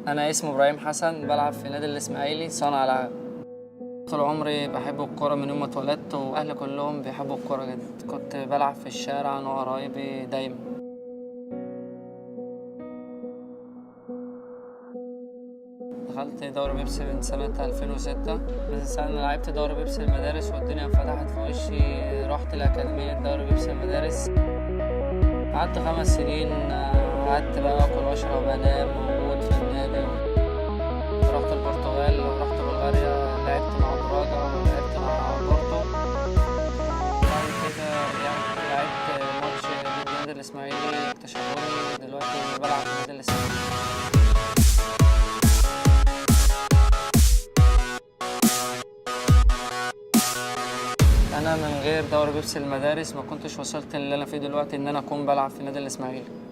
انا اسمي ابراهيم حسن، بلعب في نادي الاسماعيلي صانع العاب. طول عمري بحب الكوره من يوم ما اتولدت، واهلي كلهم بيحبوا الكوره جدا. كنت بلعب في الشارع انا وقرايبي دايما. دخلت دوري بيبسي من سنة 2006. من سنة لعبت دوري بيبسي المدارس والدنيا فتحت في وشي. رحت الأكاديمية دوري بيبسي المدارس، قعدت 5 سنين. قعدت بقى آكل وأشرب وأنام موجود في النادي. رحت البرتغال ورحت بلغاريا، لعبت مع براجا ولعبت مع بورتو. بعد كده لعبت ماتش ضد النادي الإسماعيلي، اكتشفوني. دلوقتي بلعب في النادي الإسماعيلي. انا من غير دوري بيبسي المدارس ما كنتش وصلت اللي انا فيه دلوقتي، ان انا اكون بلعب في النادي الاسماعيلي.